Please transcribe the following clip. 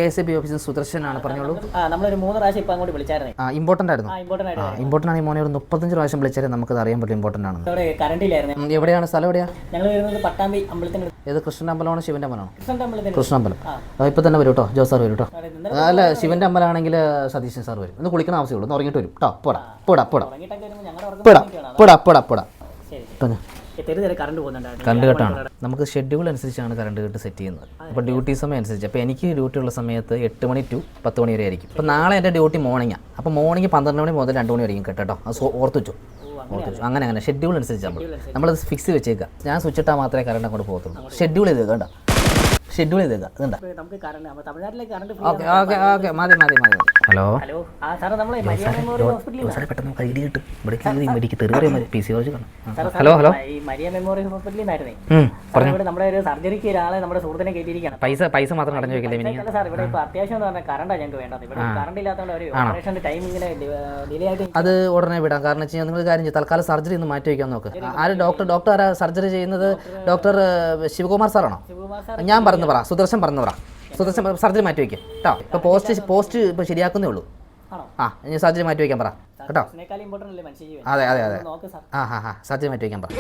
KSB ഓഫീസിൽ സുദർശനാണ്, പറഞ്ഞോളൂ. നമ്മളൊരു 3 പ്രാവശ്യം ഇപ്പം അങ്ങോട്ട് വിളിച്ചായിരുന്നു. ഇമ്പോർട്ടൻ്റ് ആയിരുന്നു. ഇമ്പോർട്ടൻ്റ് ആണ്. മോനെ ഒരു 35 പ്രാവശ്യം വിളിച്ചാലേ നമുക്കത് അറിയാൻ പറ്റും ഇമ്പോർട്ടൻ്റ് ആണ്. എവിടെയാണ് സ്ഥലം? എവിടെയാണ്? ഞങ്ങൾ വരുന്നത് പട്ടാമ്പി അമ്പലത്തിന്. ഏത് കൃഷ്ണൻ്റെ അമ്പലമാണോ ശിവൻ്റെ അമ്പലമാണോ? കൃഷ്ണ അമ്പലം. ഇപ്പം തന്നെ വരും കേട്ടോ, ജോസ് സാർ വരും കേട്ടോ. അല്ല, ശിവൻ്റെ അമ്പലമാണെങ്കിൽ സതീശൻ സാർ വരും. ഒന്ന് കുളിക്കണ ആവശ്യമുള്ളൂ, ഒന്ന് ഉറങ്ങിയിട്ട് വരും കേട്ടോ. പോടാ പോടാ പോടാ പോടാ പോടാ പോടാ പോടാ. കറണ്ട് കട്ടാണ്. നമുക്ക് ഷെഡ്യൂൾ അനുസരിച്ചാണ് കറണ്ട് കട്ട് സെറ്റ് ചെയ്യുന്നത്. അപ്പോൾ ഡ്യൂട്ടി സമയം അനുസരിച്ച്. അപ്പോൾ എനിക്ക് ഡ്യൂട്ടി ഉള്ള സമയത്ത് 8 മണി ടു 10 മണി വരെ ആയിരിക്കും. അപ്പോൾ നാളെ എൻ്റെ ഡ്യൂട്ടി മോർണിംഗാണ്. അപ്പോൾ മോർണിംഗ് 12 മണി മുതൽ 2 മണി വരെയും കേട്ടോ. അത് ഓർത്ത് വെച്ചു. അങ്ങനെ ഷെഡ്യൂൾ അനുസരിച്ച് നമ്മളത് ഫിക്സ് വെച്ചേക്കാം. ഞാൻ സ്വിച്ച് ഇട്ടാൽ മാത്രമേ കറണ്ട് അങ്ങോട്ട് പോകത്തുള്ളൂ. ഷെഡ്യൂൾ ചെയ്തേക്കാം കേട്ടോ. ഷെഡ്യൂൾ ചെയ്തേക്കാം. ഇതുണ്ടോ? ഓക്കെ മതി. ഹലോ സാറേ, പെട്ടെന്ന് നമുക്ക് ഐഡിയ കിട്ടും. ഇവിടേക്ക് തെറിയ PC കോളേജ് കാണാം. ഹലോ നമ്മുടെ ഒരു സർജറിക്ക് ഒരാളെ നമ്മുടെ സുഹൃത്തിനെ കയറ്റിയിരിക്കുകയാണ്. പൈസ മാത്രം അടഞ്ഞു വെക്കില്ലേ? സാർ ഇവിടെ ഇപ്പോൾ അത്യാവശ്യം എന്ന് പറഞ്ഞാൽ കറണ്ടാണ് ഞങ്ങൾക്ക് വേണ്ടത്. ഇവിടെ കറണ്ട് ഇല്ലാത്തതുകൊണ്ട് ഒരു ഓപ്പറേഷൻ്റെ ടൈം ഇങ്ങനെ ഡിലേ ആയിട്ട്. അത് ഉടനെ വിടാം. കാരണം വെച്ച് കഴിഞ്ഞാൽ നിങ്ങൾ കാര്യം ചെയ്യും, തൽക്കാലം സർജറി ഒന്ന് മാറ്റി വയ്ക്കാൻ നോക്ക്. ആര് ഡോക്ടർ ആരാ സർജറി ചെയ്യുന്നത്? ഡോക്ടർ ശിവകുമാർ സാറാണോ? ഞാൻ പറഞ്ഞു പറ, സുദർശൻ പറഞ്ഞു പറ. സുദർശൻ സർജറി മാറ്റി വയ്ക്കും കേട്ടോ. ഇപ്പോൾ പോസ്റ്റ് ഇപ്പോൾ ശരിയാക്കുന്നേ ഉള്ളൂ. ഇനി സർജറി മാറ്റി വയ്ക്കാൻ പറ കേട്ടോ. അതെ സർജറി മാറ്റി വയ്ക്കാൻ പറ.